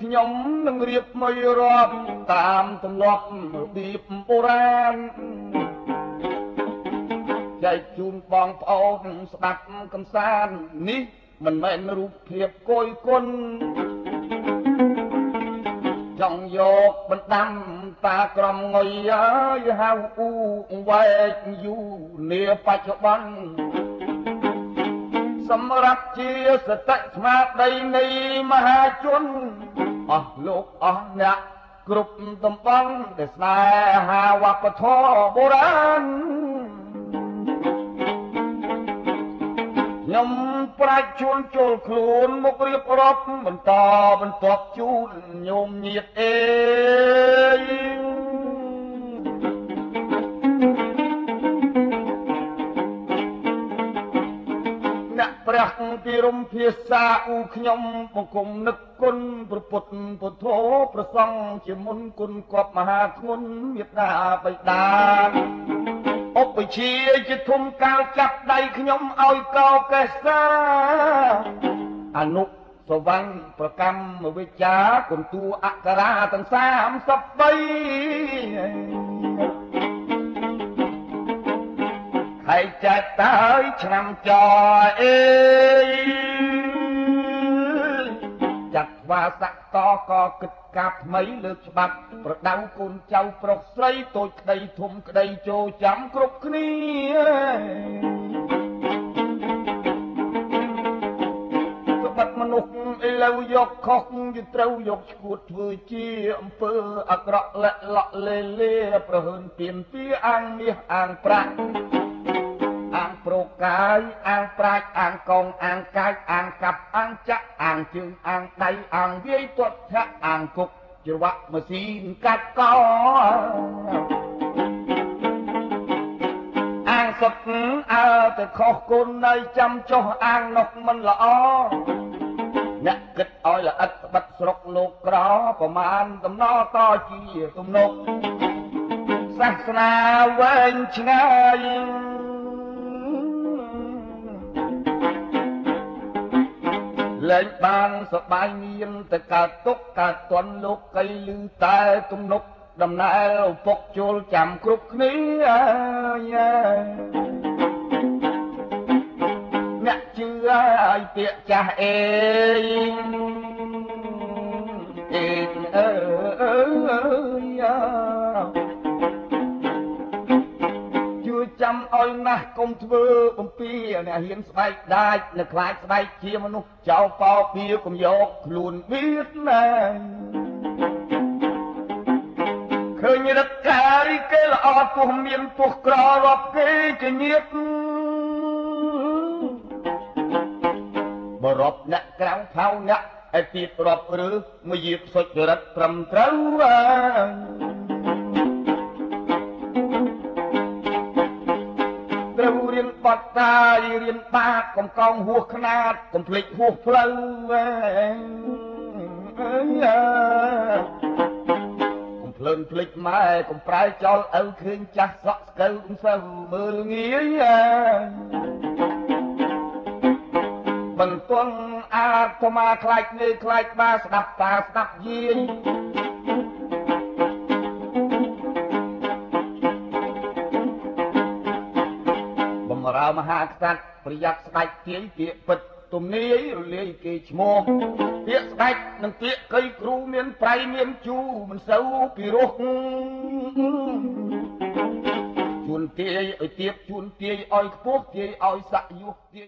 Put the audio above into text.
ខ្ញុំនឹងរៀបមួយរាប់តាមទម្លាប់របៀបបុរាណចែកជូនបងប្អូនស្ដាប់កំសាន្តនេះមិនមែនរូបភាពគយគុណចង់យកបណ្ដាំតាក្រំងុយហើយហៅអ៊ូវែកយូនាបច្ចុប្បន្នសម្រាប់ជាសតិស្មារតីនៃមហាជនអស់លោកអស់អ្នកគ្រប់តំបន់ដែលស្នេហាវប្បធម៌បុរាណខ្ញុំប្រាជ្ញជួនចូលខ្លួនមករៀបរាប់បន្តបន្ទាប់ជូនញោមញាតអេអ្នកព្រះពីរំភាសាអ៊ូខ្ញុំបង្គំនឹកគុណព្រះពុទ្ធពុទ្ធោប្រសង់ជាមុនគុណគប់មហាធ្ងន់មេត្តាបិតាឧបជាជាធំកាលចាប់ដៃខ្ញុំឲ្យកោកេសាអនុសវੰប្រកម្មវិជ្ជាគុណទួអក្សរាទាំង33ហើយចែកតើយឆ្នាំចអេចាត់វាស័កតក៏គិតកាប់ថ្មីលើកច្បាប់ប្រដៅកូនចៅប្រុសស្រីតូចក្តីធំក្តីចូលចាំគ្រប់គ្នាក្បត់មនុស្សឥឡូវយកខុសយត្រូវយកឈួតធ្វើជាអំពើអាក្រក់លាក់លក់លេប្រហើនទៀមពីអាងមាសអាងប្រាក់អាងប្រកាយអាងប្រាជ្ញអាងកងអាងកាយអាងកាប់អាងចាក់អាងជើងអាងដៃអាងវាយទាត់ធាក់អាងគុកច្រវាក់ម៉ាស៊ីនកាត់កអាងសុទ្ធអើតែខុសគុណនៅចាំចុះអាងនោះមិនល្អអ្នកគិតឲ្យល្អិតបិទស្រុកលោកក្រប្រមាណដំណតជាទំនុកសាសនាវែងឆ្ងាយលែងបានសបាយមានតែកើតទុកកើតតន់លោកកៃលឺតែទំនុកដំណើរឪពុកជុលចាំគ្រប់គ្នាអ្នកជឿឲ្យពាក្យចាស់អេអេអើចាំឲ្យណាស់កុំធ្វើបំពីអ្នកហ៊ានស្បែកដាច់អ្នកខ្លាចស្បែកជាមនុស្សចោលបោពីកុំយកខ្លួនវាណាឃើញរត់កាយគេល្អពោះមានពោះក្ររាប់គេជាញាតបរាប់អ្នកក្រៅផៅអ្នកឯទៀតរាប់ឬមួយយាបសុចរិតត្រឹមត្រូវត្រូវរៀនបត់តាយរៀនបាតកំកងហួសខ្នាតកំភ្លេចហួសផ្លូវកំភ្លើនភ្លេចម៉ែកំប្រែចោលឪឃើញចាស់សក់ស្កូវមិនសូវមើលងាយបន្ទន់អាត្មាខ្លាចនេះខ្លាចបាស្ដាប់តាស្ដាប់យាយរោមហាក្សត្រប្រយ័ត្នស្ដេចទាយពាក្យពិតទំនាយរលាយគេឈ្មោះពាក្យស្ដេចនិងពាក្យកៃគ្រូមានប្រៃមានជូរមិនសូវពីរោះជួនទាយឲ្យទៀបជួនទាយឲ្យខ្ពស់ទាយឲ្យស័កយុះទាយ